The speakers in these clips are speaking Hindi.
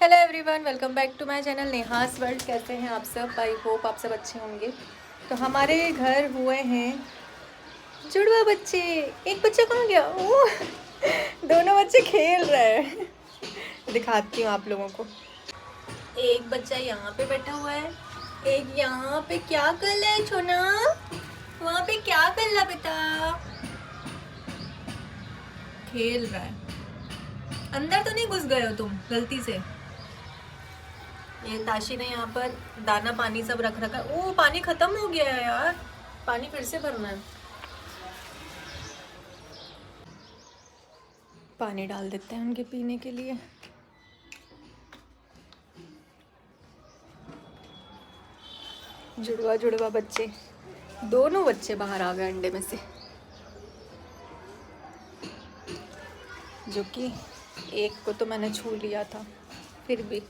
Hello everyone, welcome back to my channel Neha's world. कैसे हैं आप सब? आई होप आप सब अच्छे होंगे। तो हमारे घर हुए हैं जुड़वा बच्चे। एक बच्चा कहाँ गया? दोनों बच्चे खेल रहे हैं। दिखाती हूँ आप लोगों को। एक बच्चा यहाँ पे बैठा हुआ है, एक यहाँ पे। क्या कर रहा है छोना? वहाँ पे क्या कर रहा बेटा? खेल रहा है। अंदर तो नहीं घुस गए हो तुम गलती से? ये ताशी ने यहाँ पर दाना पानी सब रख रखा है। ओ, पानी खत्म हो गया है यार, पानी फिर से भरना है। पानी डाल देते हैं उनके पीने के लिए। जुड़वा जुड़वा बच्चे, दोनों बच्चे बाहर आ गए अंडे में से, जो कि एक को तो मैंने छू लिया था। फिर भी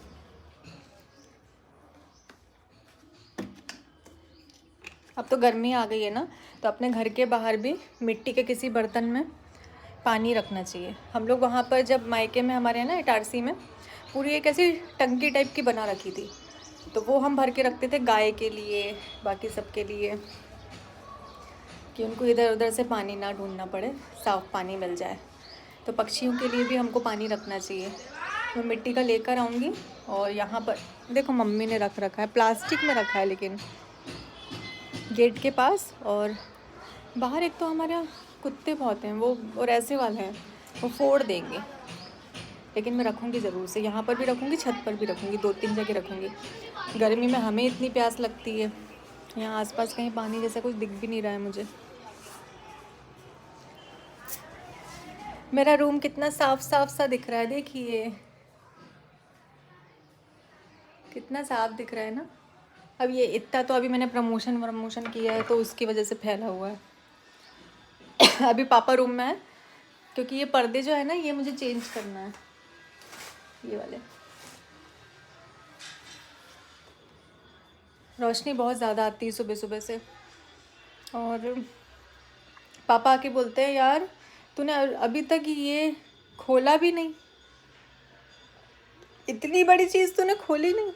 अब तो गर्मी आ गई है ना, तो अपने घर के बाहर भी मिट्टी के किसी बर्तन में पानी रखना चाहिए। हम लोग वहाँ पर जब मायके में हमारे हैं ना इटारसी में, पूरी एक ऐसी टंकी टाइप की बना रखी थी, तो वो हम भर के रखते थे गाय के लिए, बाकी सब के लिए, कि उनको इधर उधर से पानी ना ढूंढना पड़े, साफ़ पानी मिल जाए। तो पक्षियों के लिए भी हमको पानी रखना चाहिए। मैं मिट्टी का लेकर आऊँगी। और यहाँ पर देखो मम्मी ने रख रखा है, प्लास्टिक में रखा है लेकिन गेट के पास। और बाहर एक तो हमारे यहाँ कुत्ते बहुत हैं, वो और ऐसे वाले हैं, वो फोड़ देंगे। लेकिन मैं रखूँगी ज़रूर से, यहाँ पर भी रखूँगी, छत पर भी रखूँगी, 2-3 जगह रखूँगी। गर्मी में हमें इतनी प्यास लगती है, यहाँ आसपास कहीं पानी जैसा कुछ दिख भी नहीं रहा है मुझे। मेरा रूम कितना साफ साफ सा दिख रहा है, देखिए कितना साफ दिख रहा है ना। अब ये इतना तो अभी मैंने प्रमोशन किया है, तो उसकी वजह से फैला हुआ है। अभी पापा रूम में है, क्योंकि ये पर्दे जो है ना, ये मुझे चेंज करना है, ये वाले। रोशनी बहुत ज़्यादा आती है सुबह सुबह से, और पापा आके बोलते हैं, यार तूने अभी तक ये खोला भी नहीं, इतनी बड़ी चीज़ तूने खोली नहीं।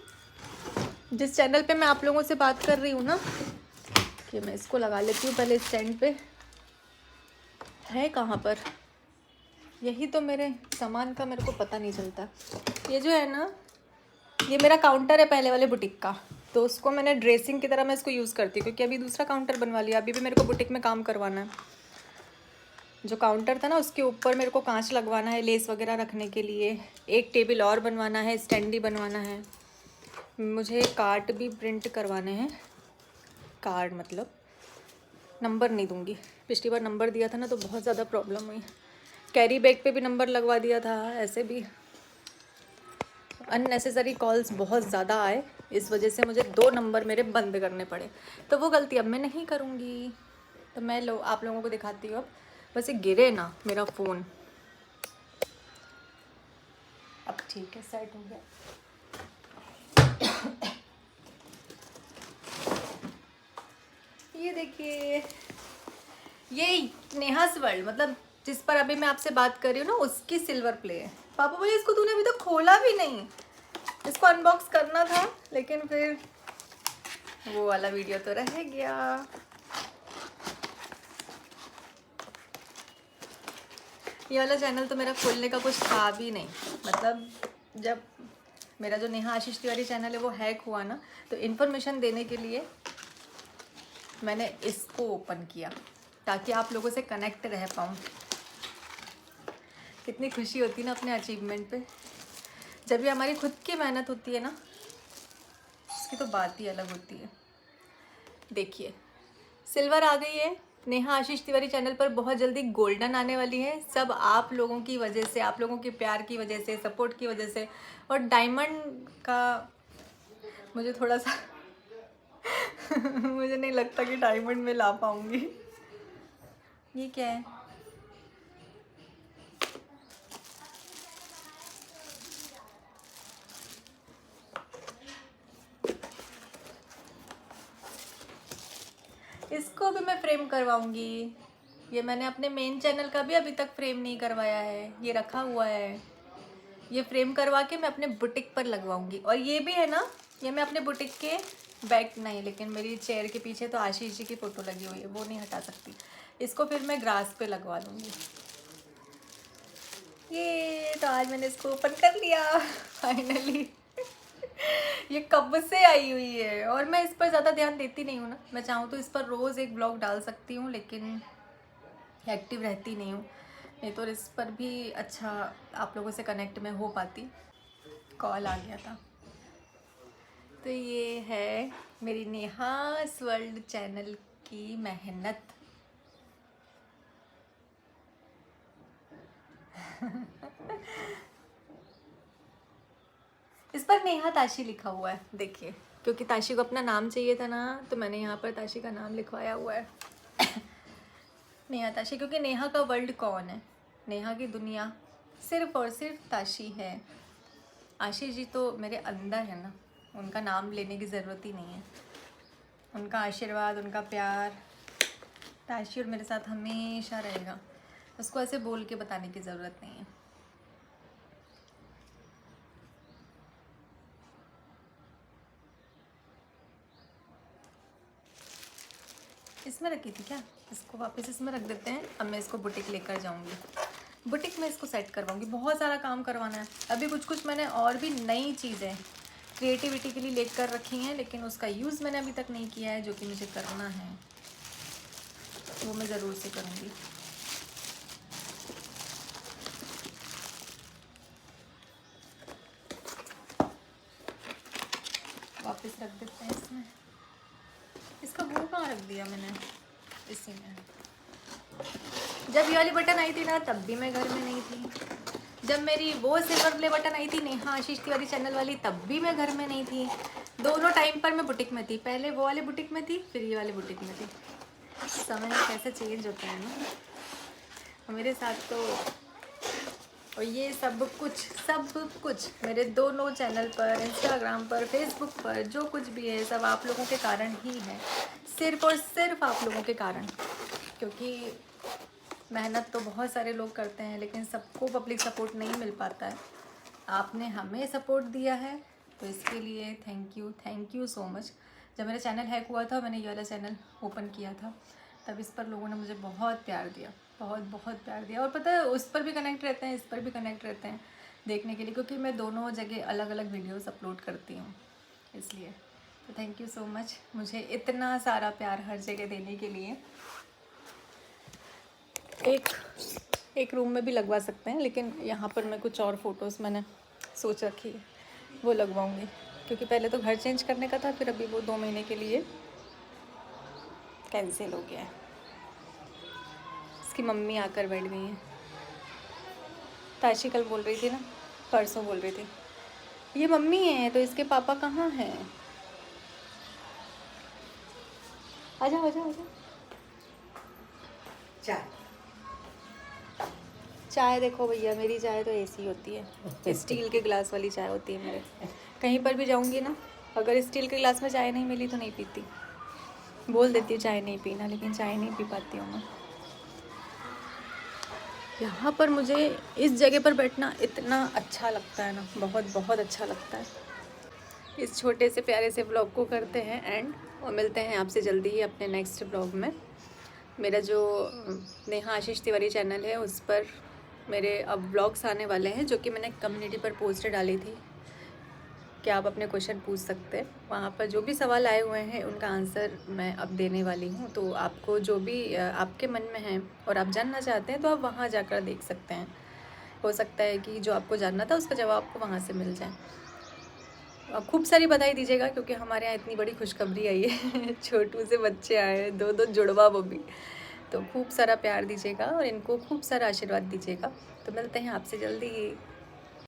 जिस चैनल पे मैं आप लोगों से बात कर रही हूँ ना, कि मैं इसको लगा लेती हूँ पहले स्टैंड पे। है कहाँ पर? यही तो मेरे सामान का मेरे को पता नहीं चलता। ये जो है ना, ये मेरा काउंटर है पहले वाले बुटीक का, तो उसको मैंने ड्रेसिंग की तरह मैं इसको यूज़ करती हूँ, क्योंकि अभी दूसरा काउंटर बनवा लिया। अभी भी मेरे को बुटीक में काम करवाना है। जो काउंटर था ना, उसके ऊपर मेरे को कांच लगवाना है लेस वगैरह रखने के लिए। एक टेबल और बनवाना है, स्टैंडी बनवाना है। मुझे कार्ड भी प्रिंट करवाने हैं। कार्ड मतलब नंबर नहीं दूंगी, पिछली बार नंबर दिया था ना तो बहुत ज़्यादा प्रॉब्लम हुई। कैरी बैग पे भी नंबर लगवा दिया था। ऐसे भी अननेसेसरी कॉल्स बहुत ज़्यादा आए, इस वजह से मुझे 2 नंबर मेरे बंद करने पड़े। तो वो गलती अब मैं नहीं करूँगी। तो मैं आप लोगों को दिखाती हूँ अब। बस ये गिरे ना मेरा फ़ोन। अब ठीक है, सेट हो गया। ये देखिए, ये नेहास वर्ल्ड, मतलब जिस पर अभी मैं आपसे बात कर रही हूँ ना, उसकी सिल्वर प्ले है। पापा बोले इसको तूने अभी तक खोला भी नहीं। इसको अनबॉक्स करना था, लेकिन फिर वो वाला वीडियो तो रह गया। ये वाला चैनल तो मेरा खोलने का कुछ था भी नहीं। मतलब जब मेरा जो नेहा आशीष तिवारी चैनल है वो हैक हुआ ना, तो इन्फॉर्मेशन देने के लिए मैंने इसको ओपन किया, ताकि आप लोगों से कनेक्ट रह पाऊँ। कितनी खुशी होती है ना अपने अचीवमेंट पे। जब भी हमारी खुद की मेहनत होती है ना, उसकी तो बात ही अलग होती है। देखिए, सिल्वर आ गई है। नेहा आशीष तिवारी चैनल पर बहुत जल्दी गोल्डन आने वाली है। सब आप लोगों की वजह से, आप लोगों के प्यार की वजह से, सपोर्ट की वजह से। और डायमंड का मुझे थोड़ा सा मुझे नहीं लगता कि डायमंड में ला पाऊंगी। ये क्या है? इसको भी मैं फ्रेम करवाऊंगी। ये मैंने अपने मेन चैनल का भी अभी तक फ्रेम नहीं करवाया है, ये रखा हुआ है। ये फ्रेम करवा के मैं अपने बुटीक पर लगवाऊंगी। और ये भी है ना, ये मैं अपने बुटीक के बैक नहीं, लेकिन मेरी चेयर के पीछे तो आशीष जी की फ़ोटो लगी हुई है, वो नहीं हटा सकती। इसको फिर मैं ग्रास पे लगवा दूँगी। ये तो आज मैंने इसको ओपन कर लिया फाइनली। ये कब से आई हुई है और मैं इस पर ज़्यादा ध्यान देती नहीं हूँ ना। मैं चाहूँ तो इस पर रोज़ एक ब्लॉग डाल सकती हूँ, लेकिन एक्टिव रहती नहीं हूँ। नहीं तो इस पर भी अच्छा आप लोगों से कनेक्ट में हो पाती। कॉल आ गया था। तो ये है मेरी नेहास वर्ल्ड चैनल की मेहनत। इस पर नेहा ताशी लिखा हुआ है, देखिए, क्योंकि ताशी को अपना नाम चाहिए था ना, तो मैंने यहाँ पर ताशी का नाम लिखवाया हुआ है। नेहा ताशी, क्योंकि नेहा का वर्ल्ड कौन है, नेहा की दुनिया सिर्फ और सिर्फ ताशी है। आशीष जी तो मेरे अंदर है ना, उनका नाम लेने की ज़रूरत ही नहीं है। उनका आशीर्वाद, उनका प्यार ताशी और मेरे साथ हमेशा रहेगा। उसको ऐसे बोल के बताने की ज़रूरत नहीं है। इसमें रखी थी क्या? इसको वापस इसमें रख देते हैं। अब मैं इसको बुटीक लेकर जाऊंगी, बुटीक में इसको सेट करवाऊंगी। बहुत सारा काम करवाना है अभी। कुछ कुछ मैंने और भी नई चीज़ें क्रिएटिविटी के लिए लेकर रखी हैं, लेकिन उसका यूज़ मैंने अभी तक नहीं किया है, जो कि मुझे करना है, वो मैं ज़रूर से करूँगी। वापस रख देते हैं इसमें। इसका वो कहाँ रख दिया मैंने? इसी में। जब ये वाली बटन आई थी ना, तब भी मैं घर में नहीं थी। जब मेरी वो सिल्वर प्ले बटन आई थी नेहा आशीष तिवारी चैनल वाली, तब भी मैं घर में नहीं थी। दोनों टाइम पर मैं बुटीक में थी। पहले वो वाले बुटीक में थी, फिर ये वाले बुटीक में थी। समय कैसे चेंज होता है ना। और मेरे साथ तो, और ये सब कुछ मेरे दोनों चैनल पर, इंस्टाग्राम पर, फेसबुक पर जो कुछ भी है, सब आप लोगों के कारण ही है। सिर्फ और सिर्फ आप लोगों के कारण। क्योंकि मेहनत तो बहुत सारे लोग करते हैं, लेकिन सबको पब्लिक सपोर्ट नहीं मिल पाता है। आपने हमें सपोर्ट दिया है, तो इसके लिए थैंक यू सो मच। जब मेरा चैनल हैक हुआ था, मैंने ये वाला चैनल ओपन किया था, तब इस पर लोगों ने मुझे बहुत प्यार दिया, बहुत प्यार दिया। और पता है, उस पर भी कनेक्ट रहते हैं, इस पर भी कनेक्ट रहते हैं देखने के लिए, क्योंकि मैं दोनों जगह अलग अलग वीडियोस अपलोड करती हूँ, इसलिए। तो थैंक यू सो मच मुझे इतना सारा प्यार हर जगह देने के लिए। एक रूम में भी लगवा सकते हैं, लेकिन यहाँ पर मैं कुछ और फ़ोटोज़ मैंने सोच रखी है, वो लगवाऊंगी। क्योंकि पहले तो घर चेंज करने का था, फिर अभी वो 2 महीने के लिए कैंसिल हो गया है। इसकी मम्मी आकर बैठ गई हैं। ताशी कल बोल रही थी ना, परसों बोल रही थी, ये मम्मी है तो इसके पापा कहाँ हैं? आजा आजा आजा। चाय देखो भैया, मेरी चाय तो ऐसी होती है, स्टील के गिलास वाली चाय होती है मेरे। कहीं पर भी जाऊंगी ना, अगर स्टील के गिलास में चाय नहीं मिली तो नहीं पीती। बोल देती हूँ चाय नहीं पीना, लेकिन चाय नहीं पी पाती हूँ मैं। यहाँ पर मुझे इस जगह पर बैठना इतना अच्छा लगता है ना, बहुत अच्छा लगता है। इस छोटे से प्यारे से ब्लॉग को करते हैं एंड, और मिलते हैं आपसे जल्दी ही अपने नेक्स्ट ब्लॉग में। मेरा जो नेहा आशीष तिवारी चैनल है, उस पर मेरे अब ब्लॉग्स आने वाले हैं, जो कि मैंने कम्युनिटी पर पोस्ट डाली थी कि आप अपने क्वेश्चन पूछ सकते हैं। वहाँ पर जो भी सवाल आए हुए हैं, उनका आंसर मैं अब देने वाली हूँ। तो आपको जो भी आपके मन में है और आप जानना चाहते हैं, तो आप वहाँ जाकर देख सकते हैं। हो सकता है कि जो आपको जानना था, उसका जवाब आपको वहाँ से मिल जाए। अब खूब सारी बधाई दीजिएगा, क्योंकि हमारे यहाँ इतनी बड़ी खुशखबरी आई है। छोटू से बच्चे आए हैं, 2 जुड़वा वो भी। तो खूब सारा प्यार दीजिएगा और इनको खूब सारा आशीर्वाद दीजिएगा। तो मिलते हैं आपसे जल्दी ही।